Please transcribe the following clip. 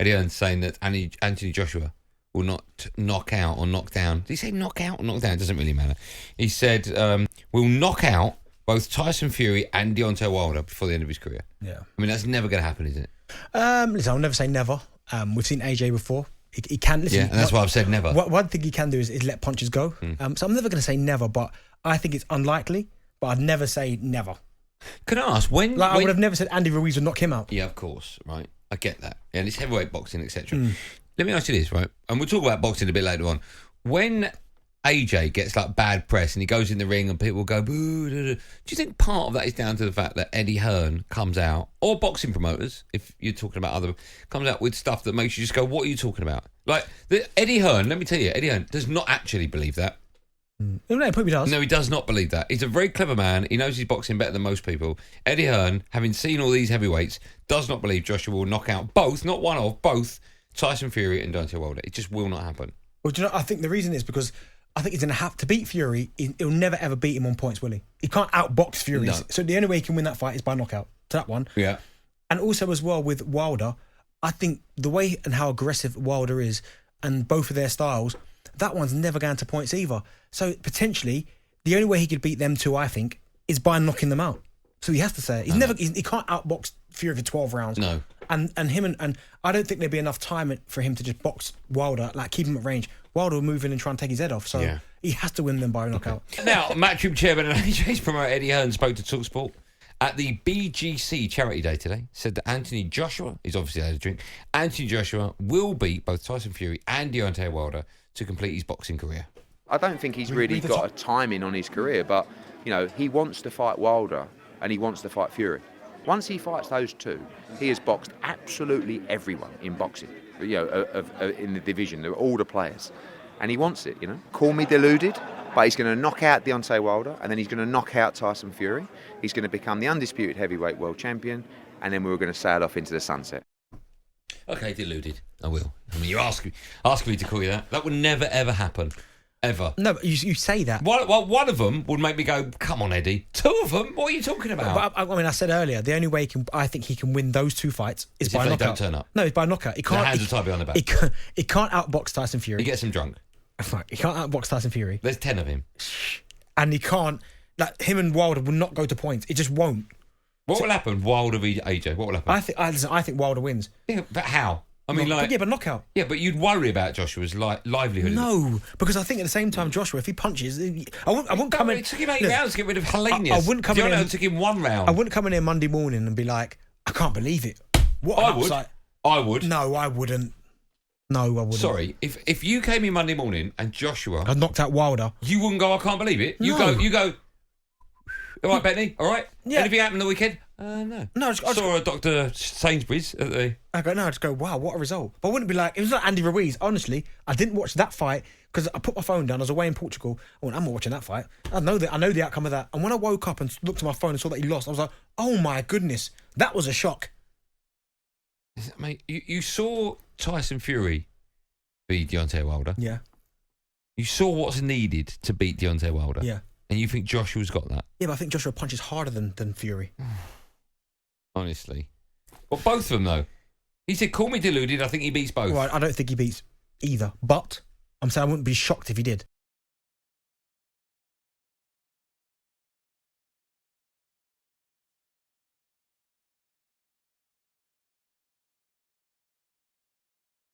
Eddie Hearn saying that Anthony Joshua will not knock out or knock down. Did he say knock out or knock down? It doesn't really matter. He said will knock out both Tyson Fury and Deontay Wilder before the end of his career. Yeah. I mean, that's never going to happen, is it? Listen, I'll never say never. We've seen AJ before. He can listen. Yeah, and that's why I've said never. One thing he can do is let punches go. So I'm never going to say never, but I think it's unlikely. But I'd never say never. Can I ask when? I would have never said Andy Ruiz would knock him out. Yeah, of course, right. I get that. And it's heavyweight boxing, etc. Let me ask you this, right? And we'll talk about boxing a bit later on. When AJ gets like bad press and he goes in the ring and people go boo, do you think part of that is down to the fact that Eddie Hearn comes out, or boxing promoters, if you're talking about other, comes out with stuff that makes you just go, what are you talking about? Like Eddie Hearn, let me tell you, Eddie Hearn does not actually believe that. No, he probably does. No, he does not believe that. He's a very clever man. He knows his boxing better than most people. Eddie Hearn, having seen all these heavyweights, does not believe Joshua will knock out both, not one of, both Tyson Fury and Deontay Wilder. It just will not happen. Well, do you know, I think the reason is because I think he's going to have to beat Fury. He'll never ever beat him on points, will he? He can't outbox Fury. No. So the only way he can win that fight is by knockout. To that one. Yeah. And also as well with Wilder, I think the way and how aggressive Wilder is and both of their styles, that one's never going to points either. So potentially, the only way he could beat them two, I think, is by knocking them out. So he has to say it. He can't outbox Fury for 12 rounds. No. And I don't think there'd be enough time for him to just box Wilder, like keep him at range. Wilder will move in and try and take his head off. So he has to win them by knockout. Now, Matchroom chairman and AJ's promoter Eddie Hearn spoke to talkSPORT at the BGC Charity Day today. Said that Anthony Joshua, he's obviously had a drink, Anthony Joshua will beat both Tyson Fury and Deontay Wilder to complete his boxing career. I don't think he's really got a timing on his career, but you know, he wants to fight Wilder and he wants to fight Fury. Once he fights those two, he has boxed absolutely everyone in boxing, you know, in the division. They're all the players, and he wants it. You know, call me deluded, but he's going to knock out Deontay Wilder, and then he's going to knock out Tyson Fury. He's going to become the undisputed heavyweight world champion, and then we're going to sail off into the sunset. Okay, deluded. I will. I mean, you're asking me to call you that. That would never ever happen. Ever. No, but you say that. One of them would make me go, come on, Eddie. Two of them? What are you talking about? But, I mean, I said earlier, the only way I think he can win those two fights is by knockout. If they don't turn up? No, it's by knockout. He can't. Hands are tied behind the back. He can't outbox Tyson Fury. He gets him drunk. He can't outbox Tyson Fury. There's 10 of him. And he can't, like, him and Wilder will not go to points. It just won't. What will happen? Wilder v AJ. What will happen? I think Wilder wins. Yeah, but how? I mean, but knockout. Yeah, but you'd worry about Joshua's livelihood. No, because I think at the same time, Joshua, if he punches, I wouldn't come in. It took him 8 rounds to get rid of Helenius. I wouldn't come in. It took him 1 round. I wouldn't come in here Monday morning and be like, I can't believe it. What I would. I would. No, I wouldn't. No, I wouldn't. Sorry, if you came in Monday morning and Joshua I knocked out Wilder, you wouldn't go, I can't believe it. You go. All right, Benny. All right. Yeah. Anything happened the weekend? No. I saw a Dr. Sainsbury's at the. I just go, wow, what a result. But I wouldn't be like, it was like Andy Ruiz. Honestly, I didn't watch that fight because I put my phone down. I was away in Portugal. I went, I'm not watching that fight. I know the outcome of that. And when I woke up and looked at my phone and saw that he lost, I was like, oh my goodness, that was a shock. Mate, you saw Tyson Fury beat Deontay Wilder. Yeah. You saw what's needed to beat Deontay Wilder. Yeah. And you think Joshua's got that? Yeah, but I think Joshua punches harder than Fury. Honestly. Well, both of them, though. He said, call me deluded. I think he beats both. Right, I don't think he beats either. But I'm saying I wouldn't be shocked if he did.